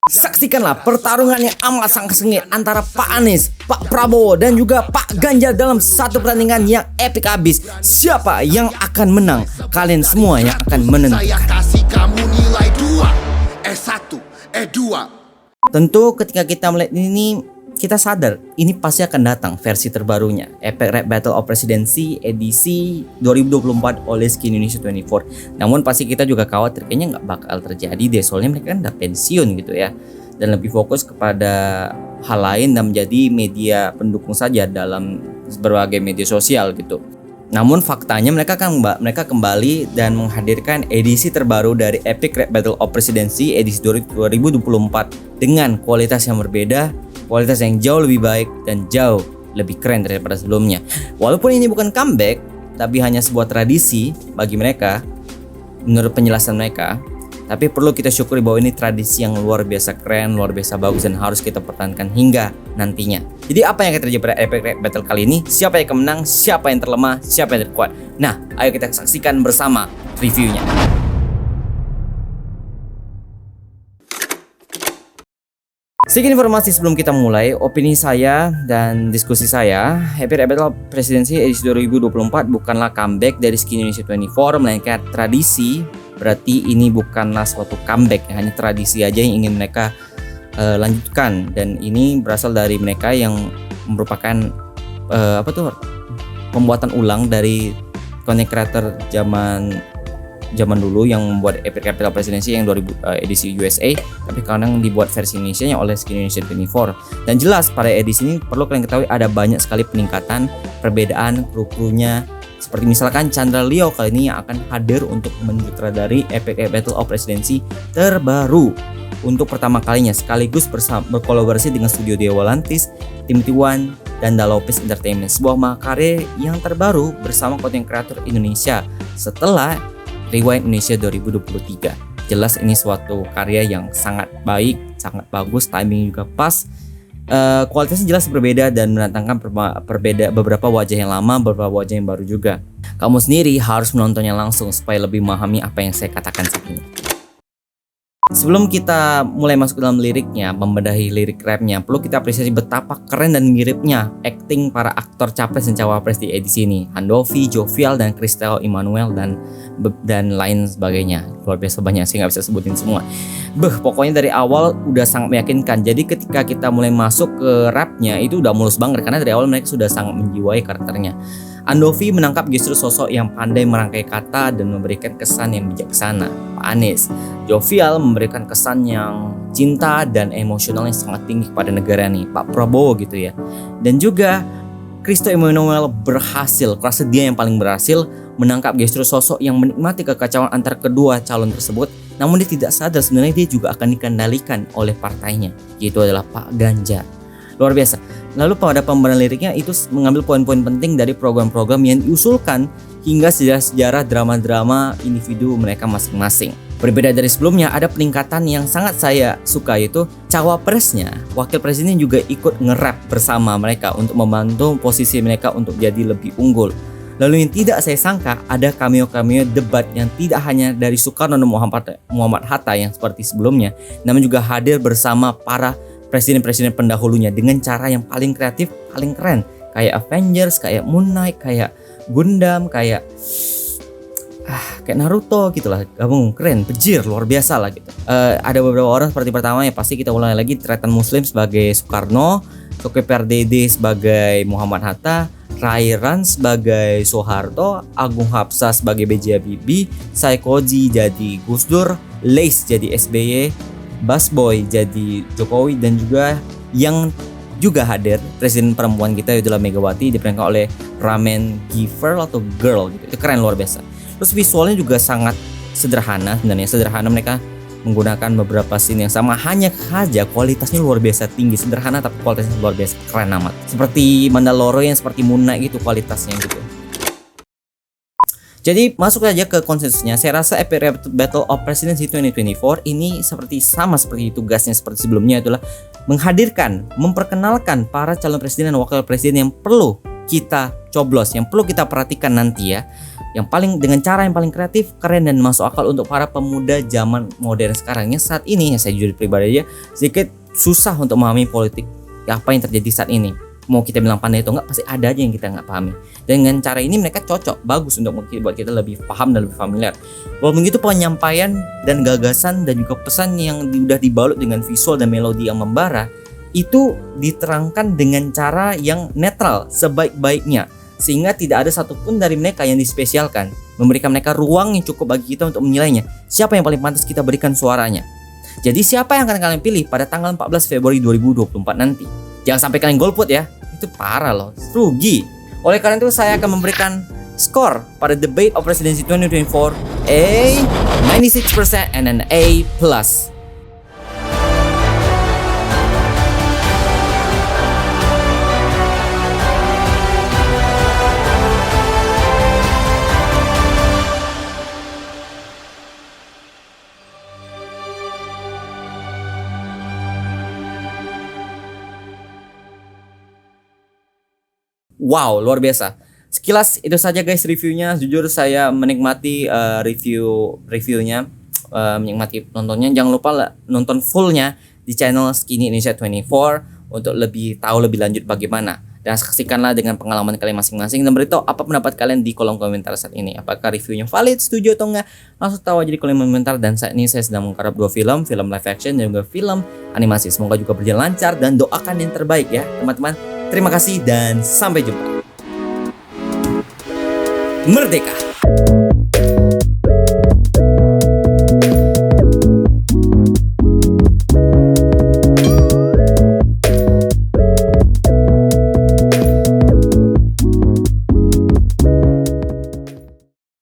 Saksikanlah pertarungan yang amat sangat sengit antara Pak Anies, Pak Prabowo, dan juga Pak Ganjar dalam satu pertandingan yang epik abis. Siapa yang akan menang? Kalian semua yang akan menentukan. Saya kasih kamu nilai 2, S1, E2. Tentu ketika kita melihat ini, kita sadar ini pasti akan datang versi terbarunya, Epic Rap Battle of Presidency edisi 2024 oleh Skin Indonesia 24. Namun pasti kita juga khawatir kayaknya nggak bakal terjadi deh, soalnya mereka kan udah pensiun gitu ya, dan lebih fokus kepada hal lain dan menjadi media pendukung saja dalam berbagai media sosial gitu. Namun faktanya mereka kembali dan menghadirkan edisi terbaru dari Epic Rap Battle of Presidency edisi 2024 dengan kualitas yang berbeda, kualitas yang jauh lebih baik dan jauh lebih keren daripada sebelumnya. Walaupun ini bukan comeback, tapi hanya sebuah tradisi bagi mereka menurut penjelasan mereka. Tapi perlu kita syukuri bahwa ini tradisi yang luar biasa keren, luar biasa bagus, dan harus kita pertahankan hingga nantinya. Jadi apa yang akan terjadi pada Epic Rap Battle kali ini? Siapa yang akan menang? Siapa yang terlemah? Siapa yang terkuat? Nah, ayo kita saksikan bersama reviewnya. Sedikit informasi sebelum kita mulai, opini saya dan diskusi saya, Epic Rap Battle Presidency edisi 2024 bukanlah comeback dari Skin Indonesia 24, melainkan tradisi. Berarti ini bukanlah suatu comeback, hanya tradisi aja yang ingin mereka lanjutkan, dan ini berasal dari mereka yang merupakan pembuatan ulang dari content creator zaman dulu yang membuat Epic Rap Battle Presidency yang 2000 edisi USA, tapi kadang dibuat versi Indonesia oleh Skin Indonesia 24. Dan jelas pada edisi ini perlu kalian ketahui ada banyak sekali peningkatan, perbedaan kru-krunya. Seperti misalkan Chandra Leo kali ini yang akan hadir untuk menyutradari Epic Rap Battle of Presidency terbaru untuk pertama kalinya, sekaligus berkolaborasi dengan studio Dewa Lantis, Tim Tiwan, dan Dalopis Entertainment, sebuah mahakarya yang terbaru bersama konten kreator Indonesia setelah Rewind Indonesia 2023. Jelas ini suatu karya yang sangat baik, sangat bagus, timing juga pas. Kualitasnya jelas berbeda dan mendatangkan beberapa wajah yang lama, beberapa wajah yang baru juga. Kamu sendiri harus menontonnya langsung supaya lebih memahami apa yang saya katakan saat ini. Sebelum kita mulai masuk ke dalam liriknya, membedahi lirik rapnya, perlu kita apresiasi betapa keren dan miripnya acting para aktor capres dan cawapres di edisi ini. Handovi, Jovial, dan Christel Emmanuel dan lain sebagainya. Luar biasa banyak, saya nggak bisa sebutin semua. Pokoknya dari awal udah sangat meyakinkan. Jadi ketika kita mulai masuk ke rapnya itu udah mulus banget karena dari awal mereka sudah sangat menjiwai karakternya. Andovi menangkap justru sosok yang pandai merangkai kata dan memberikan kesan yang bijaksana. Pak Anies, Jovial memberikan kesan yang cinta dan emosional yang sangat tinggi kepada negara nih. Pak Prabowo gitu ya. Dan juga Christel Emmanuel berhasil, kurasa dia yang paling berhasil menangkap justru sosok yang menikmati kekacauan antara kedua calon tersebut. Namun dia tidak sadar sebenarnya dia juga akan dikendalikan oleh partainya, yaitu adalah Pak Ganjar. Luar biasa. Lalu pada pembenahan liriknya itu mengambil poin-poin penting dari program-program yang diusulkan hingga sejarah drama-drama individu mereka masing-masing. Berbeda dari sebelumnya, ada peningkatan yang sangat saya suka, yaitu cawapresnya, wakil presiden juga ikut nge-rap bersama mereka untuk membantu posisi mereka untuk jadi lebih unggul. Lalu yang tidak saya sangka, ada cameo-cameo debat yang tidak hanya dari Soekarno dan Muhammad Hatta yang seperti sebelumnya, namun juga hadir bersama para presiden-presiden pendahulunya dengan cara yang paling kreatif, paling keren. Kayak Avengers, kayak Moon Knight, kayak Gundam, kayak Naruto gitulah, gabung keren, bejir, luar biasa lah gitu. Ada beberapa orang seperti pertama yang pasti kita ulangi lagi, Tretan Muslim sebagai Soekarno, Toke Pardede sebagai Muhammad Hatta, Rairan sebagai Soeharto, Agung Hapsah sebagai B.J. Habibie, Saikoji jadi Gus Dur, Lace jadi SBY, Busboy jadi Jokowi, dan juga yang juga hadir presiden perempuan kita adalah Megawati diperankan oleh Ramen Giver atau Girl gitu. Itu keren, luar biasa. Terus visualnya juga sangat sederhana sebenarnya. Sederhana, mereka menggunakan beberapa scene yang sama, hanya saja kualitasnya luar biasa tinggi. Sederhana tapi kualitasnya luar biasa keren amat. Seperti Mandalorian, seperti Moon Knight gitu kualitasnya gitu. Jadi masuk saja ke konsensusnya. Saya rasa Epic Rap Battle of Presidency 2024 ini sama seperti tugasnya seperti sebelumnya, adalah menghadirkan, memperkenalkan para calon presiden dan wakil presiden yang perlu kita coblos yang perlu kita perhatikan nanti ya. Yang paling dengan cara yang paling kreatif, keren dan masuk akal untuk para pemuda zaman modern sekarang. Yang saat ini ya saya jujur pribadi aja sedikit susah untuk memahami politik apa yang terjadi saat ini. Mau kita bilang pandai atau enggak, pasti ada aja yang kita nggak pahami. Dengan cara ini mereka cocok, bagus untuk buat kita lebih paham dan lebih familiar. Walaupun gitu penyampaian dan gagasan dan juga pesan yang udah dibalut dengan visual dan melodi yang membara itu diterangkan dengan cara yang netral sebaik-baiknya, sehingga tidak ada satupun dari mereka yang dispesialkan, memberikan mereka ruang yang cukup bagi kita untuk menilainya siapa yang paling pantas kita berikan suaranya. Jadi siapa yang akan kalian pilih pada tanggal 14 Februari 2024 nanti? Jangan sampai kalian golput ya, itu parah loh, rugi. Oleh karena itu saya akan memberikan skor pada debate of presidency 2024 A 96% and an A+. Wow, luar biasa. Sekilas itu saja guys reviewnya. Jujur saya menikmati reviewnya, menikmati nontonnya. Jangan lupa nonton fullnya di channel Skinny Indonesia 24 untuk lebih tahu lebih lanjut bagaimana. Dan saksikanlah dengan pengalaman kalian masing-masing dan beritahu apa pendapat kalian di kolom komentar saat ini. Apakah reviewnya valid, setuju atau enggak? Langsung tahu aja di kolom komentar. Dan saat ini saya sedang menggarap 2 film live action dan juga film animasi. Semoga juga berjalan lancar dan doakan yang terbaik ya teman-teman. Terima kasih dan sampai jumpa. Merdeka!